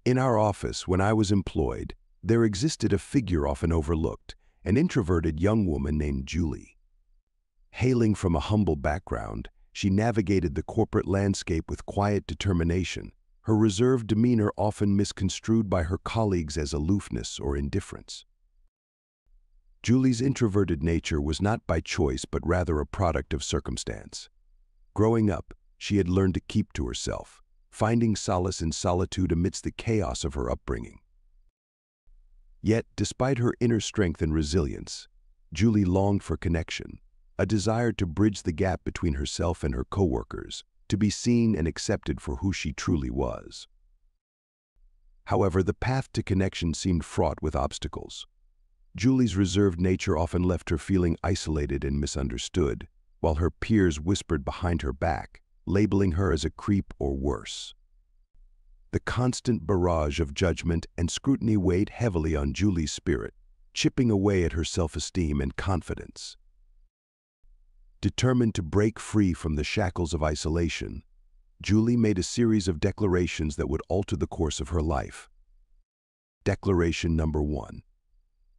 In our office, when I was employed, there existed a figure often overlooked, an introverted young woman named Julie. Hailing from a humble background, she navigated the corporate landscape with quiet determination, her reserved demeanor often misconstrued by her colleagues as aloofness or indifference. Julie's introverted nature was not by choice but rather a product of circumstance. Growing up, she had learned to keep to herself, finding solace in solitude amidst the chaos of her upbringing. Yet, despite her inner strength and resilience, Julie longed for connection, a desire to bridge the gap between herself and her coworkers, to be seen and accepted for who she truly was. However, the path to connection seemed fraught with obstacles. Julie's reserved nature often left her feeling isolated and misunderstood, while her peers whispered behind her back, labeling her as a creep or worse. The constant barrage of judgment and scrutiny weighed heavily on Julie's spirit, chipping away at her self-esteem and confidence. Determined to break free from the shackles of isolation, Julie made a series of declarations that would alter the course of her life. Declaration number 1.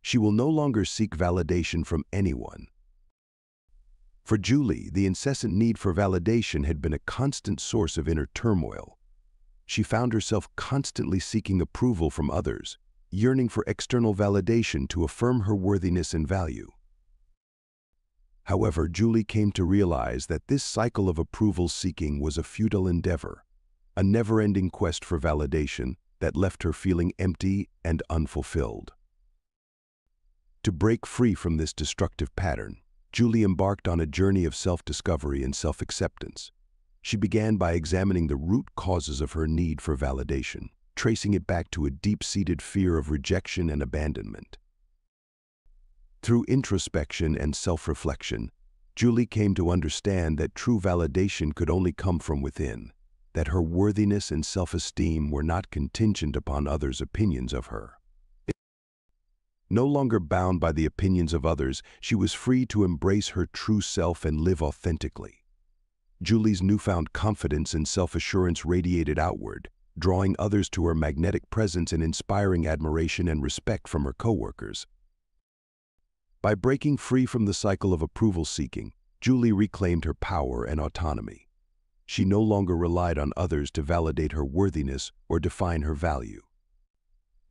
She will no longer seek validation from anyone. For Julie, the incessant need for validation had been a constant source of inner turmoil. She found herself constantly seeking approval from others, yearning for external validation to affirm her worthiness and value. However, Julie came to realize that this cycle of approval seeking was a futile endeavor, a never-ending quest for validation that left her feeling empty and unfulfilled. To break free from this destructive pattern, Julie embarked on a journey of self-discovery and self-acceptance. She began by examining the root causes of her need for validation, tracing it back to a deep-seated fear of rejection and abandonment. Through introspection and self-reflection, Julie came to understand that true validation could only come from within, that her worthiness and self-esteem were not contingent upon others' opinions of her. No longer bound by the opinions of others, she was free to embrace her true self and live authentically. Julie's newfound confidence and self-assurance radiated outward, drawing others to her magnetic presence and inspiring admiration and respect from her coworkers. By breaking free from the cycle of approval seeking, Julie reclaimed her power and autonomy. She no longer relied on others to validate her worthiness or define her value.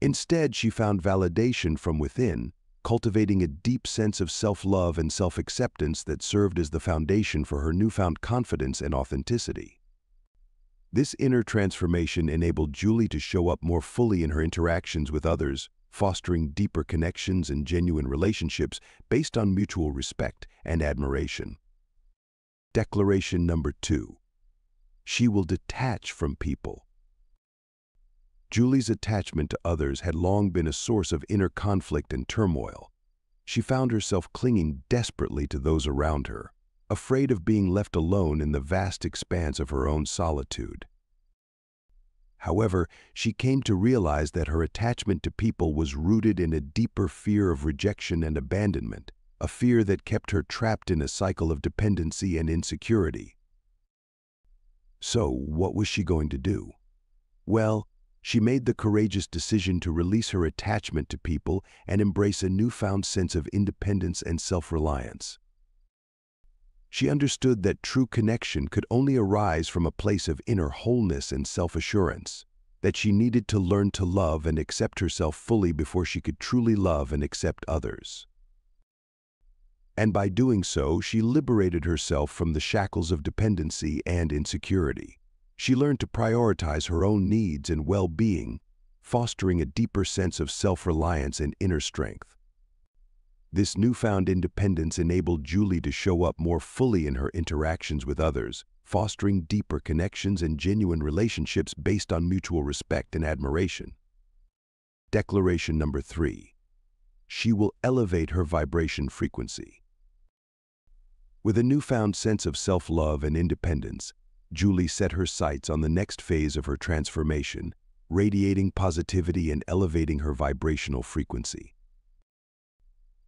Instead, she found validation from within, cultivating a deep sense of self-love and self-acceptance that served as the foundation for her newfound confidence and authenticity. This inner transformation enabled Julie to show up more fully in her interactions with others, fostering deeper connections and genuine relationships based on mutual respect and admiration. Declaration number 2. She will detach from people. Julie's attachment to others had long been a source of inner conflict and turmoil. She found herself clinging desperately to those around her, afraid of being left alone in the vast expanse of her own solitude. However, she came to realize that her attachment to people was rooted in a deeper fear of rejection and abandonment, a fear that kept her trapped in a cycle of dependency and insecurity. So, what was she going to do? Well, she made the courageous decision to release her attachment to people and embrace a newfound sense of independence and self-reliance. She understood that true connection could only arise from a place of inner wholeness and self-assurance, that she needed to learn to love and accept herself fully before she could truly love and accept others. And by doing so, she liberated herself from the shackles of dependency and insecurity. She learned to prioritize her own needs and well-being, fostering a deeper sense of self-reliance and inner strength. This newfound independence enabled Julie to show up more fully in her interactions with others, fostering deeper connections and genuine relationships based on mutual respect and admiration. Declaration number 3. She will elevate her vibration frequency. With a newfound sense of self-love and independence, Julie set her sights on the next phase of her transformation, radiating positivity and elevating her vibrational frequency.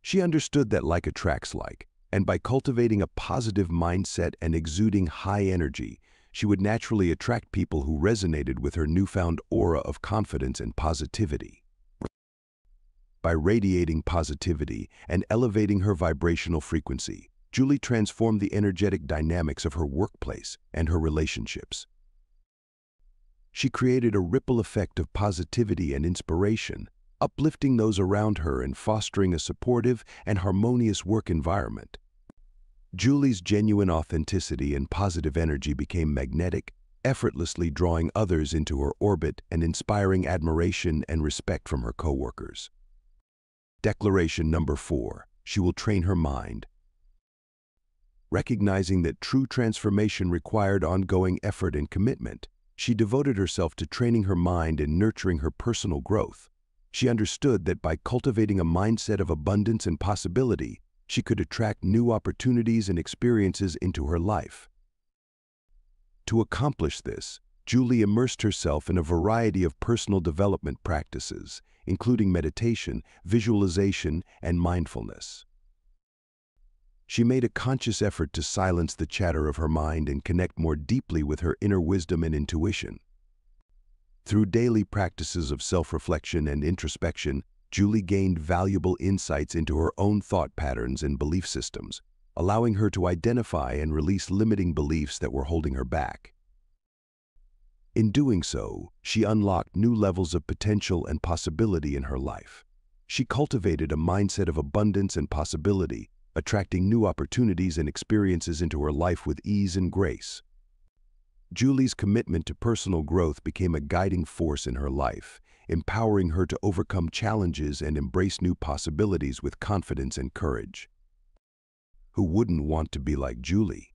She understood that like attracts like, and by cultivating a positive mindset and exuding high energy, she would naturally attract people who resonated with her newfound aura of confidence and positivity. By radiating positivity and elevating her vibrational frequency, Julie transformed the energetic dynamics of her workplace and her relationships. She created a ripple effect of positivity and inspiration, uplifting those around her and fostering a supportive and harmonious work environment. Julie's genuine authenticity and positive energy became magnetic, effortlessly drawing others into her orbit and inspiring admiration and respect from her coworkers. Declaration number 4. She will train her mind. Recognizing that true transformation required ongoing effort and commitment, she devoted herself to training her mind and nurturing her personal growth. She understood that by cultivating a mindset of abundance and possibility, she could attract new opportunities and experiences into her life. To accomplish this, Julie immersed herself in a variety of personal development practices, including meditation, visualization, and mindfulness. She made a conscious effort to silence the chatter of her mind and connect more deeply with her inner wisdom and intuition. Through daily practices of self-reflection and introspection, Julie gained valuable insights into her own thought patterns and belief systems, allowing her to identify and release limiting beliefs that were holding her back. In doing so, she unlocked new levels of potential and possibility in her life. She cultivated a mindset of abundance and possibility, attracting new opportunities and experiences into her life with ease and grace. Julie's commitment to personal growth became a guiding force in her life, empowering her to overcome challenges and embrace new possibilities with confidence and courage. Who wouldn't want to be like Julie?